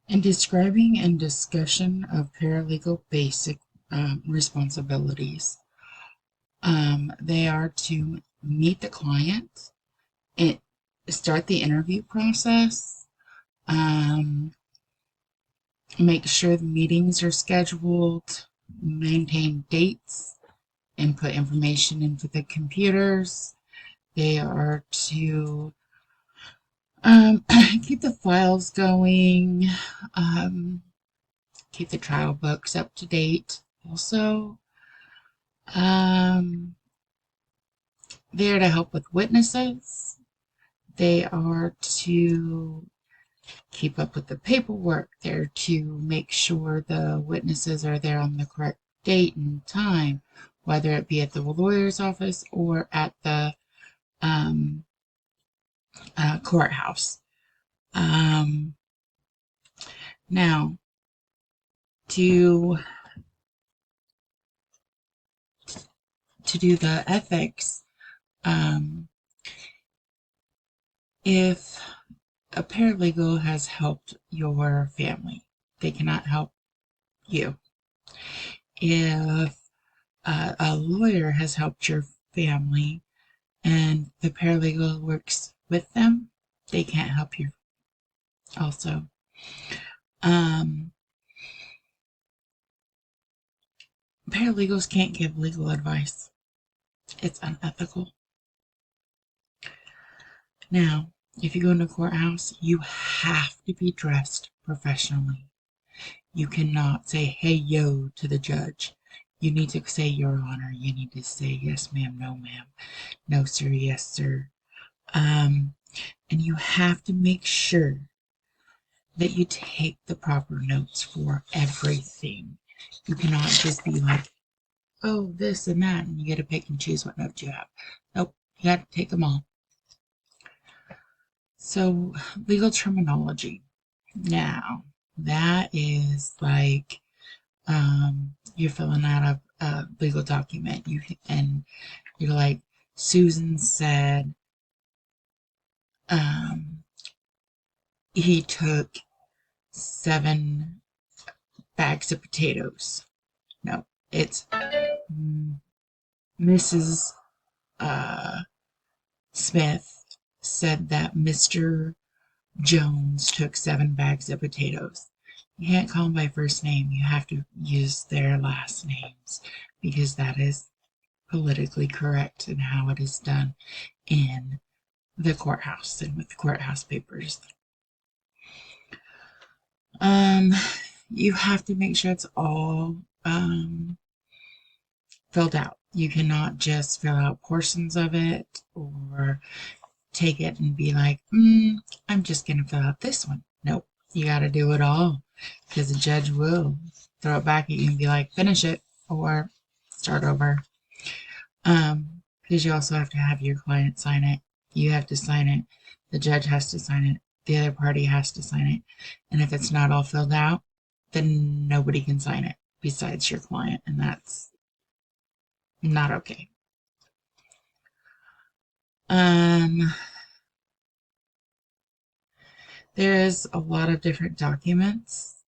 In describing and discussion of paralegal basic responsibilities, they are to meet the client, it, start the interview process, um, make sure the meetings are scheduled, maintain dates, input information into the computers. They are to keep the files going, um, keep the trial books up to date. Also, um, there to help with witnesses. They are to keep up with the paperwork. They're to make sure the witnesses are there on the correct date and time, whether it be at the lawyer's office or at the um, courthouse. Um, Now, to do the ethics, um, if a paralegal has helped your family, they cannot help you. If a lawyer has helped your family and the paralegal works with them, they can't help you also. Um, Paralegals can't give legal advice. It's unethical. Now, if you go into a courthouse, you have to be dressed professionally. You cannot say, hey, yo, to the judge. You need to say, Your Honor. You need to say, yes, ma'am, no, ma'am. No, sir, yes, sir. And you have to make sure that you take the proper notes for everything. You cannot just be like, oh, this and that, and you get to pick and choose what notes you have. Nope, you got to take them all. So, legal terminology. Now, that is like you're filling out a legal document. And you're like, Susan said um, he took 7 bags of potatoes. No, it's Mrs. Uh, Smith said that Mr. Jones took 7 bags of potatoes. You can't call them by first name. You have to use their last names because that is politically correct in how it is done in the courthouse and with the courthouse papers. Um, you have to make sure it's all filled out. You cannot just fill out portions of it or take it and be like, I'm just going to fill out this one. Nope, you got to do it all because the judge will throw it back at you and be like, finish it or start over. Because you also have to have your client sign it. You have to sign it. The judge has to sign it. The other party has to sign it. And if it's not all filled out, then nobody can sign it besides your client. And that's not okay. Um, there's a lot of different documents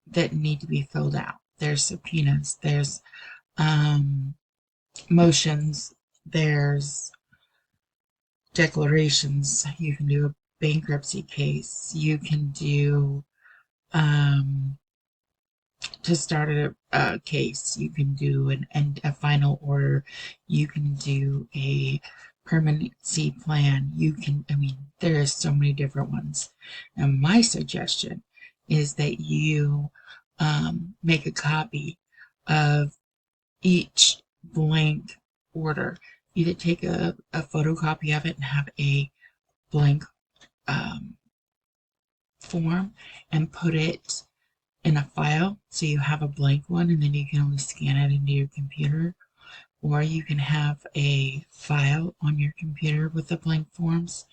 that need to be filled out. There's subpoenas, there's motions, there's declarations. You can do a bankruptcy case. You can do um, to start a case. You can do a final order. You can do a permanency plan. I mean, there are so many different ones. And my suggestion is that you make a copy of each blank order. Either take a photocopy of it and have a blank um, form and put it in a file so you have a blank one and then you can only scan it into your computer, or you can have a file on your computer with the blank forms.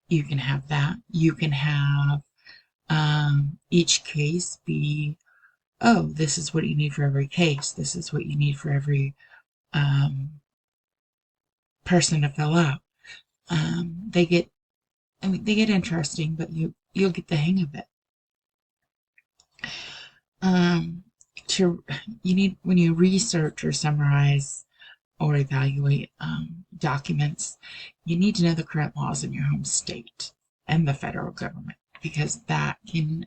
You can have that. You can have each case be, oh, this is what you need for every case, this is what you need for every person to fill out. They get, I mean, they get interesting, but you'll get the hang of it. Um, to you need when you research or summarize or evaluate documents, you need to know the current laws in your home state and the federal government because that can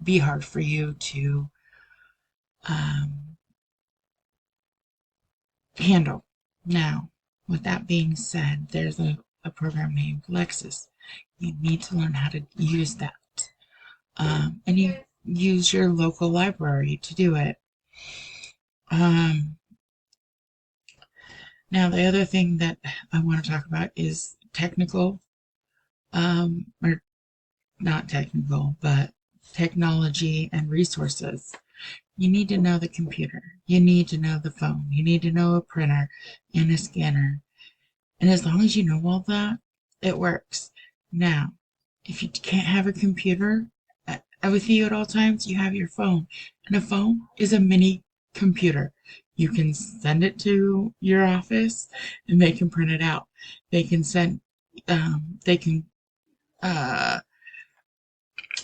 be hard for you to um, handle. Now, with that being said, there's a program named Lexis. You need to learn how to use that. And you use your local library to do it. Um, Now, the other thing that I want to talk about is technical, or not technical, but technology and resources. You need to know the computer. You need to know the phone. You need to know a printer and a scanner. And as long as you know all that, it works. Now, if you can't have a computer with you at all times, you have your phone. And a phone is a mini computer. You can send it to your office and they can print it out. They can uh,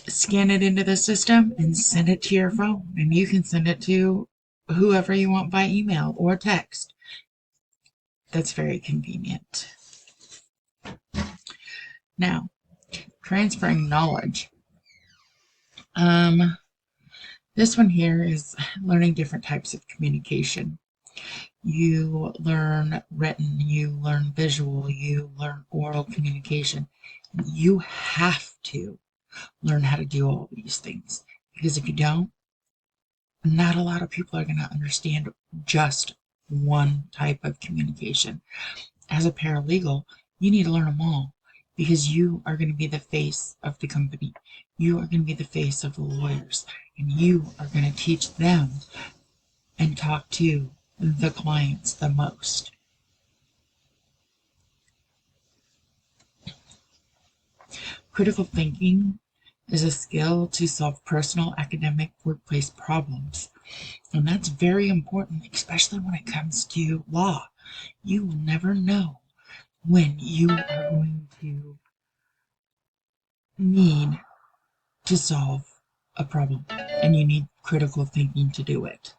scan it into the system and send it to your phone. And you can send it to whoever you want by email or text. That's very convenient. Now, transferring knowledge. Um, this one here is learning different types of communication. You learn written, you learn visual, you learn oral communication. You have to learn how to do all these things because if you don't, not a lot of people are going to understand just one type of communication. As a paralegal, you need to learn them all because you are going to be the face of the company. You are going to be the face of the lawyers, and you are going to teach them and talk to the clients the most. Critical thinking is a skill to solve personal, academic, workplace problems. And that's very important, especially when it comes to law. You will never know when you are going to need to solve a problem, and you need critical thinking to do it.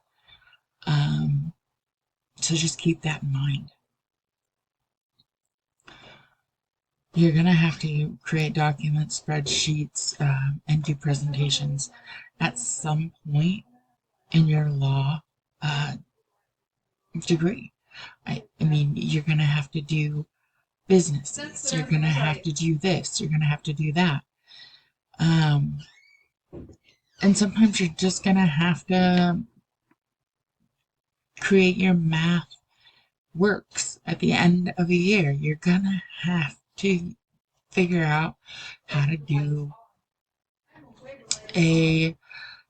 So just keep that in mind. You're going to have to create documents, spreadsheets, and do presentations at some point in your law uh, degree. I mean, you're going to have to do businesses. You're going to have to do this. You're going to have to do that. Um, and sometimes you're just going to have to create your math works at the end of a year. You're going to have to figure out how to do a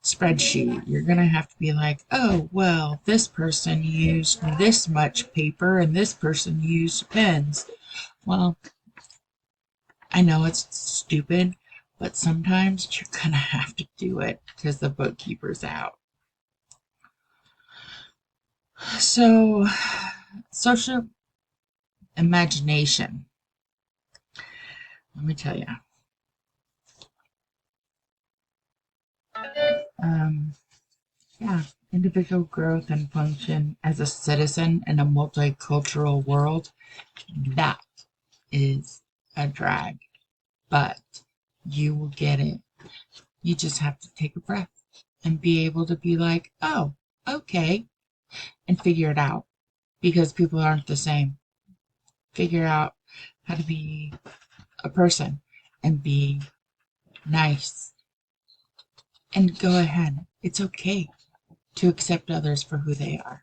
spreadsheet. You're going to have to be like, oh, well, this person used this much paper and this person used pens. Well, I know it's stupid, but sometimes you're going to have to do it because the bookkeeper's out. So, social imagination. Let me tell you. Um, yeah, individual growth and function as a citizen in a multicultural world, that is a drag, but you will get it. You just have to take a breath and be able to be like, oh, okay, and figure it out because people aren't the same. Figure out how to be a person and be nice and go ahead. It's okay to accept others for who they are.